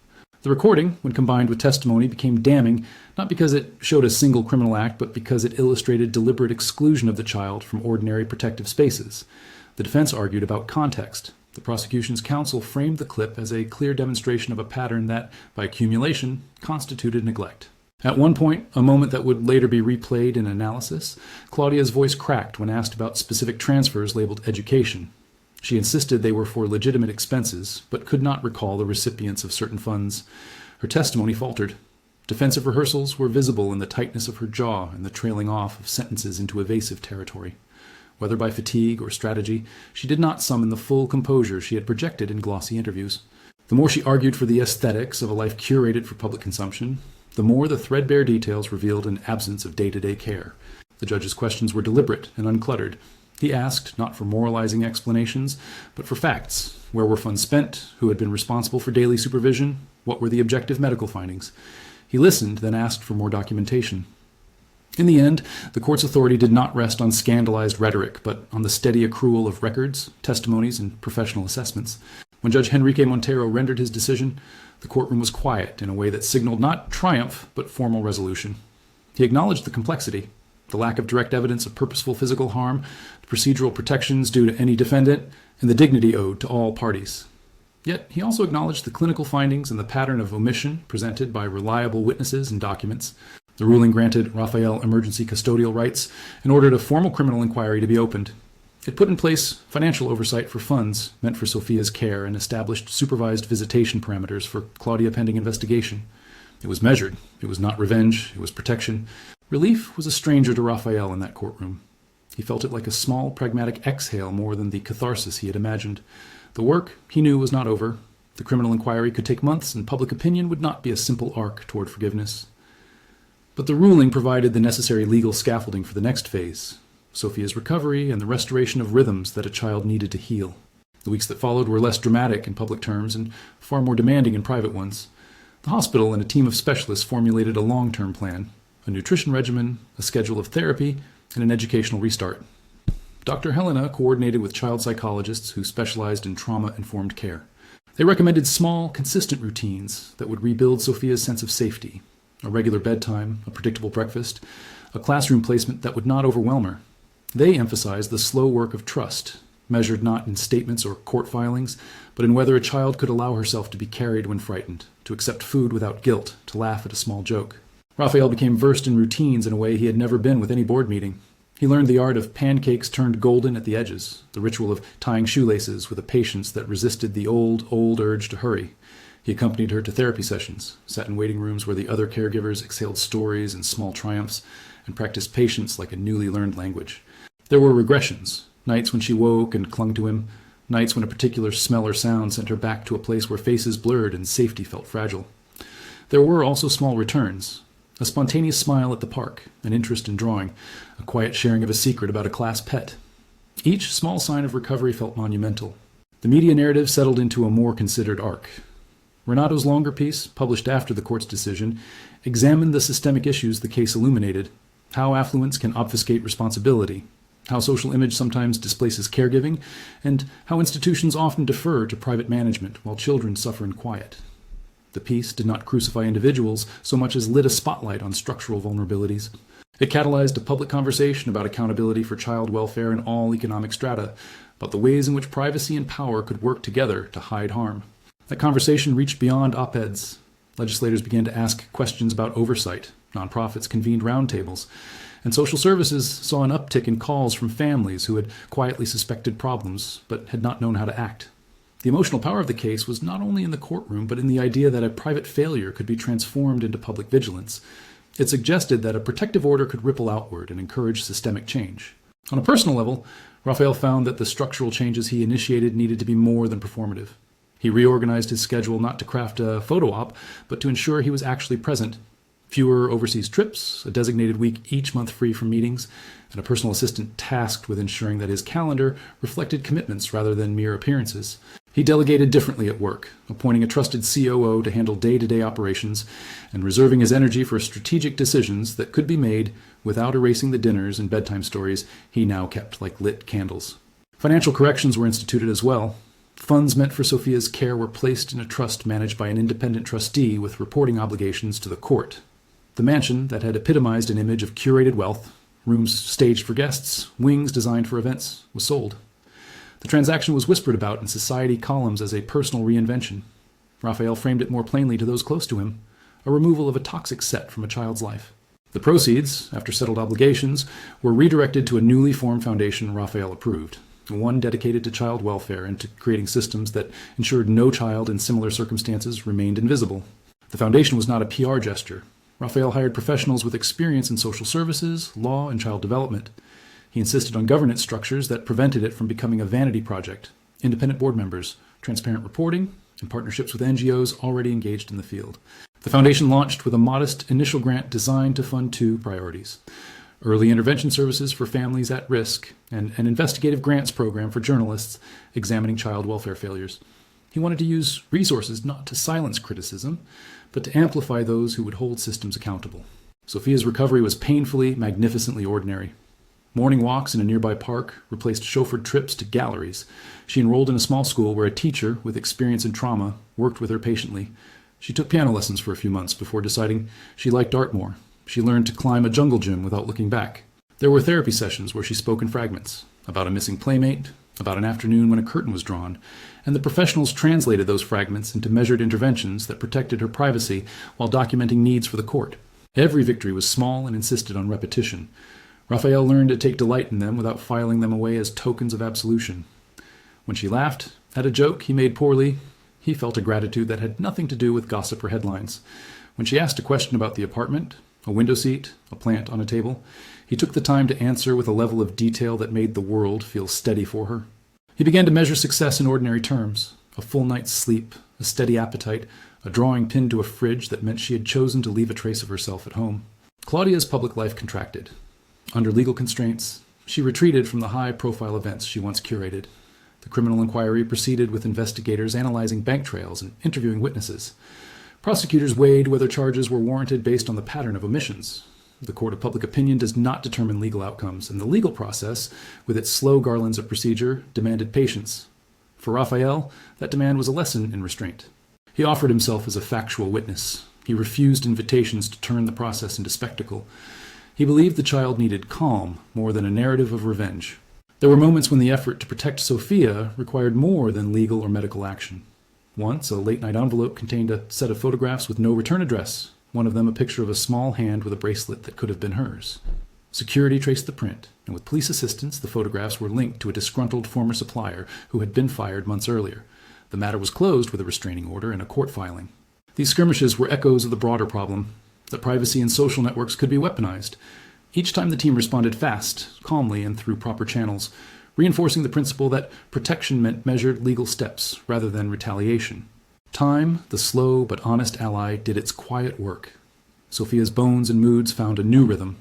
The recording, when combined with testimony, became damning, not because it showed a single criminal act, but because it illustrated deliberate exclusion of the child from ordinary protective spaces. The defense argued about context. The prosecution's counsel framed the clip as a clear demonstration of a pattern that, by accumulation, constituted neglect. At one point, a moment that would later be replayed in analysis, Claudia's voice cracked when asked about specific transfers labeled education. She insisted they were for legitimate expenses, but could not recall the recipients of certain funds. Her testimony faltered. Defensive rehearsals were visible in the tightness of her jaw and the trailing off of sentences into evasive territory. Whether by fatigue or strategy, she did not summon the full composure she had projected in glossy interviews. The more she argued for the aesthetics of a life curated for public consumption, the more the threadbare details revealed an absence of day-to-day care. The judge's questions were deliberate and uncluttered. He asked, not for moralizing explanations, but for facts. Where were funds spent? Who had been responsible for daily supervision? What were the objective medical findings? He listened, then asked for more documentation. In the end, the court's authority did not rest on scandalized rhetoric, but on the steady accrual of records, testimonies, and professional assessments. When Judge Henrique Montero rendered his decision, the courtroom was quiet in a way that signaled not triumph, but formal resolution. He acknowledged the complexity, the lack of direct evidence of purposeful physical harm, the procedural protections due to any defendant, and the dignity owed to all parties. Yet he also acknowledged the clinical findings and the pattern of omission presented by reliable witnesses and documents. The ruling granted Rafael emergency custodial rights and ordered a formal criminal inquiry to be opened. It put in place financial oversight for funds meant for Sophia's care and established supervised visitation parameters for Claudia pending investigation. It was measured. It was not revenge. It was protection. Relief was a stranger to Rafael in that courtroom. He felt it like a small, pragmatic exhale more than the catharsis he had imagined. The work, he knew, was not over. The criminal inquiry could take months, and public opinion would not be a simple arc toward forgiveness. But the ruling provided the necessary legal scaffolding for the next phase, Sophia's recovery and the restoration of rhythms that a child needed to heal. The weeks that followed were less dramatic in public terms and far more demanding in private ones. The hospital and a team of specialists formulated a long-term plan, a nutrition regimen, a schedule of therapy, and an educational restart. Dr. Helena coordinated with child psychologists who specialized in trauma-informed care. They recommended small, consistent routines that would rebuild Sophia's sense of safety, a regular bedtime, a predictable breakfast, a classroom placement that would not overwhelm her. They emphasized the slow work of trust, measured not in statements or court filings, but in whether a child could allow herself to be carried when frightened, to accept food without guilt, to laugh at a small joke. Rafael became versed in routines in a way he had never been with any board meeting. He learned the art of pancakes turned golden at the edges, the ritual of tying shoelaces with a patience that resisted the old urge to hurry. He accompanied her to therapy sessions, sat in waiting rooms where the other caregivers exhaled stories and small triumphs, and practiced patience like a newly learned language. There were regressions, nights when she woke and clung to him, nights when a particular smell or sound sent her back to a place where faces blurred and safety felt fragile. There were also small returns, a spontaneous smile at the park, an interest in drawing, a quiet sharing of a secret about a class pet. Each small sign of recovery felt monumental. The media narrative settled into a more considered arc. Renato's longer piece, published after the court's decision, examined the systemic issues the case illuminated, how affluence can obfuscate responsibility, how social image sometimes displaces caregiving, and how institutions often defer to private management while children suffer in quiet. The piece did not crucify individuals so much as lit a spotlight on structural vulnerabilities. It catalyzed a public conversation about accountability for child welfare in all economic strata, about the ways in which privacy and power could work together to hide harm. That conversation reached beyond op-eds. Legislators began to ask questions about oversight. Nonprofits convened roundtables. And social services saw an uptick in calls from families who had quietly suspected problems but had not known how to act. The emotional power of the case was not only in the courtroom, but in the idea that a private failure could be transformed into public vigilance. It suggested that a protective order could ripple outward and encourage systemic change. On a personal level, Rafael found that the structural changes he initiated needed to be more than performative. He reorganized his schedule not to craft a photo op, but to ensure he was actually present. Fewer overseas trips, a designated week each month free from meetings, and a personal assistant tasked with ensuring that his calendar reflected commitments rather than mere appearances. He delegated differently at work, appointing a trusted COO to handle day-to-day operations and reserving his energy for strategic decisions that could be made without erasing the dinners and bedtime stories he now kept like lit candles. Financial corrections were instituted as well. Funds meant for Sophia's care were placed in a trust managed by an independent trustee with reporting obligations to the court. The mansion that had epitomized an image of curated wealth, rooms staged for guests, wings designed for events, was sold. The transaction was whispered about in society columns as a personal reinvention. Rafael framed it more plainly to those close to him, a removal of a toxic set from a child's life. The proceeds, after settled obligations, were redirected to a newly formed foundation Rafael approved, one dedicated to child welfare and to creating systems that ensured no child in similar circumstances remained invisible. The foundation was not a PR gesture. Rafael hired professionals with experience in social services, law, and child development. He insisted on governance structures that prevented it from becoming a vanity project, independent board members, transparent reporting, and partnerships with NGOs already engaged in the field. The foundation launched with a modest initial grant designed to fund two priorities: early intervention services for families at risk, and an investigative grants program for journalists examining child welfare failures. He wanted to use resources not to silence criticism, but to amplify those who would hold systems accountable. Sophia's recovery was painfully, magnificently ordinary. Morning walks in a nearby park replaced chauffeured trips to galleries. She enrolled in a small school where a teacher with experience in trauma worked with her patiently. She took piano lessons for a few months before deciding she liked art more. She learned to climb a jungle gym without looking back. There were therapy sessions where she spoke in fragments, about a missing playmate, about an afternoon when a curtain was drawn, and the professionals translated those fragments into measured interventions that protected her privacy while documenting needs for the court. Every victory was small and insisted on repetition. Rafael learned to take delight in them without filing them away as tokens of absolution. When she laughed at a joke he made poorly, he felt a gratitude that had nothing to do with gossip or headlines. When she asked a question about the apartment, a window seat, a plant on a table, he took the time to answer with a level of detail that made the world feel steady for her. He began to measure success in ordinary terms: a full night's sleep, a steady appetite, a drawing pinned to a fridge that meant she had chosen to leave a trace of herself at home. Claudia's public life contracted. Under legal constraints, she retreated from the high-profile events she once curated. The criminal inquiry proceeded with investigators analyzing bank trails and interviewing witnesses. Prosecutors weighed whether charges were warranted based on the pattern of omissions. The court of public opinion does not determine legal outcomes, and the legal process, with its slow garlands of procedure, demanded patience. For Rafael, that demand was a lesson in restraint. He offered himself as a factual witness. He refused invitations to turn the process into spectacle. He believed the child needed calm more than a narrative of revenge. There were moments when the effort to protect Sophia required more than legal or medical action. Once, a late-night envelope contained a set of photographs with no return address, one of them a picture of a small hand with a bracelet that could have been hers. Security traced the print, and with police assistance, the photographs were linked to a disgruntled former supplier who had been fired months earlier. The matter was closed with a restraining order and a court filing. These skirmishes were echoes of the broader problem, that privacy and social networks could be weaponized. Each time the team responded fast, calmly, and through proper channels, reinforcing the principle that protection meant measured legal steps rather than retaliation. Time, the slow but honest ally, did its quiet work. Sophia's bones and moods found a new rhythm.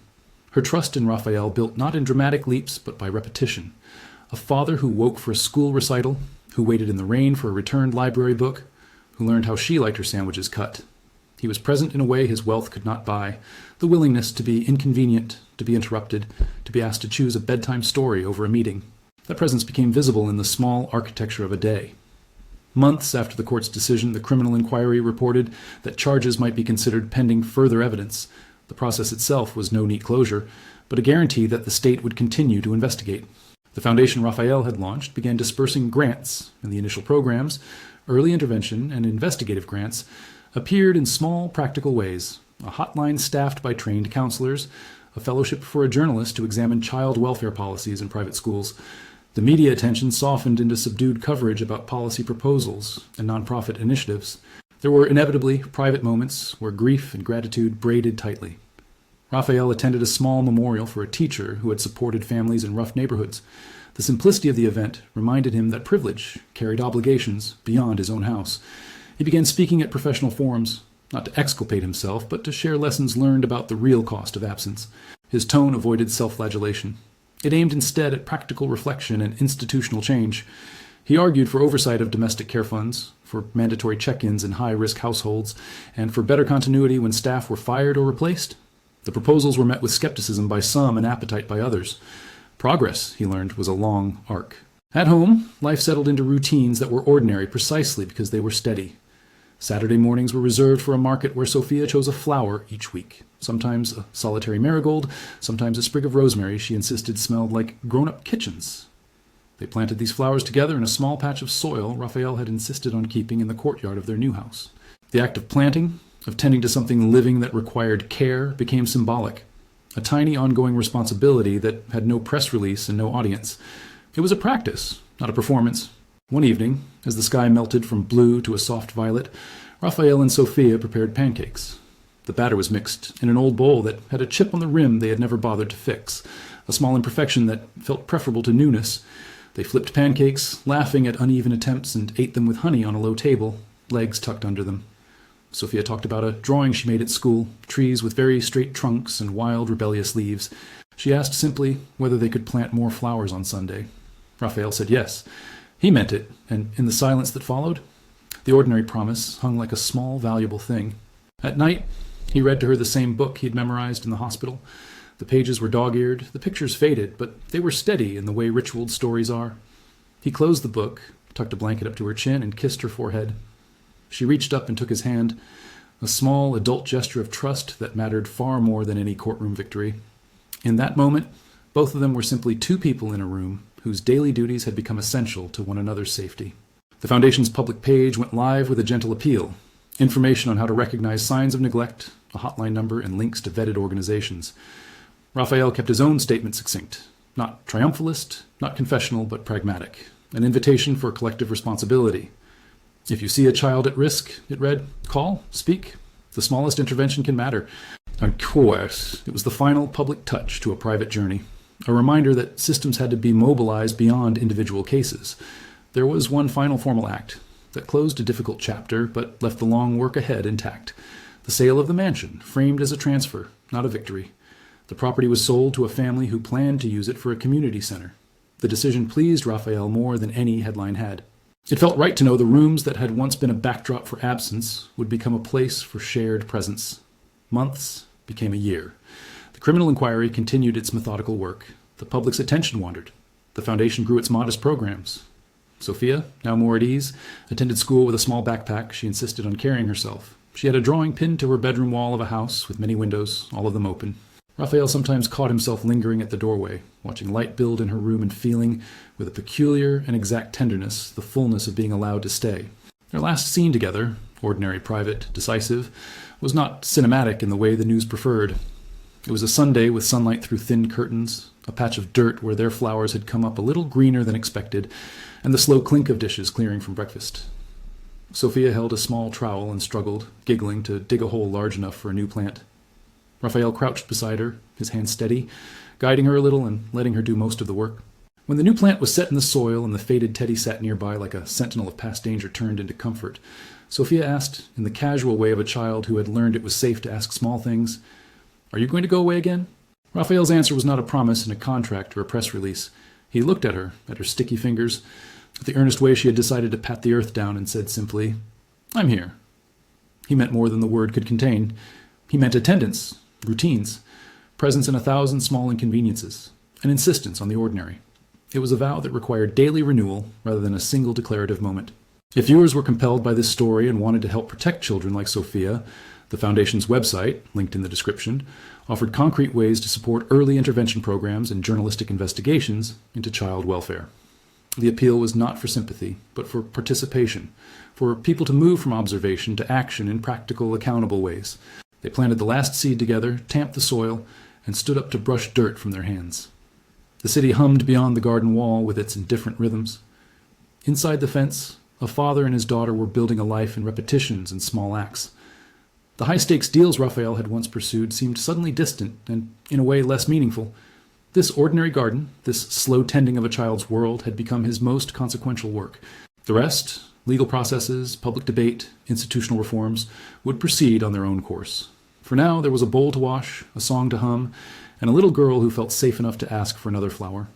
Her trust in Rafael built not in dramatic leaps but by repetition. A father who woke for a school recital, who waited in the rain for a returned library book, who learned how she liked her sandwiches cut. He was present in a way his wealth could not buy, the willingness to be inconvenient, to be interrupted, to be asked to choose a bedtime story over a meeting. That presence became visible in the small architecture of a day. Months after the court's decision, the criminal inquiry reported that charges might be considered pending further evidence. The process itself was no neat closure, but a guarantee that the state would continue to investigate. The foundation Rafael had launched began dispersing grants, and the initial programs, early intervention and investigative grants, appeared in small, practical ways: a hotline staffed by trained counselors, a fellowship for a journalist to examine child welfare policies in private schools. The media attention softened into subdued coverage about policy proposals and nonprofit initiatives. There were inevitably private moments where grief and gratitude braided tightly. Rafael attended a small memorial for a teacher who had supported families in rough neighborhoods. The simplicity of the event reminded him that privilege carried obligations beyond his own house. He began speaking at professional forums, not to exculpate himself, but to share lessons learned about the real cost of absence. His tone avoided self-flagellation. It aimed instead at practical reflection and institutional change. He argued for oversight of domestic care funds, for mandatory check-ins in high-risk households, and for better continuity when staff were fired or replaced. The proposals were met with skepticism by some and appetite by others. Progress, he learned, was a long arc. At home, life settled into routines that were ordinary precisely because they were steady. Saturday mornings were reserved for a market where Sophia chose a flower each week. Sometimes a solitary marigold, sometimes a sprig of rosemary she insisted smelled like grown-up kitchens. They planted these flowers together in a small patch of soil Rafael had insisted on keeping in the courtyard of their new house. The act of planting, of tending to something living that required care, became symbolic. A tiny ongoing responsibility that had no press release and no audience. It was a practice, not a performance. One evening, as the sky melted from blue to a soft violet, Rafael and Sophia prepared pancakes. The batter was mixed in an old bowl that had a chip on the rim they had never bothered to fix, a small imperfection that felt preferable to newness. They flipped pancakes, laughing at uneven attempts, and ate them with honey on a low table, legs tucked under them. Sophia talked about a drawing she made at school, trees with very straight trunks and wild, rebellious leaves. She asked simply whether they could plant more flowers on Sunday. Rafael said yes. He meant it, and in the silence that followed, the ordinary promise hung like a small, valuable thing. At night, he read to her the same book he'd memorized in the hospital. The pages were dog-eared, the pictures faded, but they were steady in the way ritualed stories are. He closed the book, tucked a blanket up to her chin, and kissed her forehead. She reached up and took his hand, a small adult gesture of trust that mattered far more than any courtroom victory. In that moment, both of them were simply two people in a room whose daily duties had become essential to one another's safety. The Foundation's public page went live with a gentle appeal, information on how to recognize signs of neglect, a hotline number, and links to vetted organizations. Rafael kept his own statement succinct, not triumphalist, not confessional, but pragmatic, an invitation for collective responsibility. If you see a child at risk, it read, call, speak. The smallest intervention can matter. Of course, it was the final public touch to a private journey, a reminder that systems had to be mobilized beyond individual cases. There was one final formal act that closed a difficult chapter but left the long work ahead intact. The sale of the mansion, framed as a transfer, not a victory. The property was sold to a family who planned to use it for a community center. The decision pleased Rafael more than any headline had. It felt right to know the rooms that had once been a backdrop for absence would become a place for shared presence. Months became a year. The criminal inquiry continued its methodical work. The public's attention wandered. The Foundation grew its modest programs. Sophia, now more at ease, attended school with a small backpack she insisted on carrying herself. She had a drawing pinned to her bedroom wall of a house with many windows, all of them open. Rafael sometimes caught himself lingering at the doorway, watching light build in her room and feeling, with a peculiar and exact tenderness, the fullness of being allowed to stay. Their last scene together, ordinary, private, decisive, was not cinematic in the way the news preferred. It was a Sunday with sunlight through thin curtains, a patch of dirt where their flowers had come up a little greener than expected, and the slow clink of dishes clearing from breakfast. Sophia held a small trowel and struggled, giggling, to dig a hole large enough for a new plant. Rafael crouched beside her, his hand steady, guiding her a little and letting her do most of the work. When the new plant was set in the soil and the faded teddy sat nearby like a sentinel of past danger turned into comfort, Sophia asked, in the casual way of a child who had learned it was safe to ask small things, "Are you going to go away again?" Rafael's answer was not a promise in a contract or a press release. He looked at her sticky fingers, at the earnest way she had decided to pat the earth down, and said simply, "I'm here." He meant more than the word could contain. He meant attendance, routines, presence in 1,000 small inconveniences, an insistence on the ordinary. It was a vow that required daily renewal rather than a single declarative moment. If viewers were compelled by this story and wanted to help protect children like Sophia, the Foundation's website, linked in the description, offered concrete ways to support early intervention programs and journalistic investigations into child welfare. The appeal was not for sympathy, but for participation, for people to move from observation to action in practical, accountable ways. They planted the last seed together, tamped the soil, and stood up to brush dirt from their hands. The city hummed beyond the garden wall with its indifferent rhythms. Inside the fence, a father and his daughter were building a life in repetitions and small acts. The high-stakes deals Rafael had once pursued seemed suddenly distant and, in a way, less meaningful. This ordinary garden, this slow tending of a child's world, had become his most consequential work. The rest, legal processes, public debate, institutional reforms, would proceed on their own course. For now, there was a bowl to wash, a song to hum, and a little girl who felt safe enough to ask for another flower.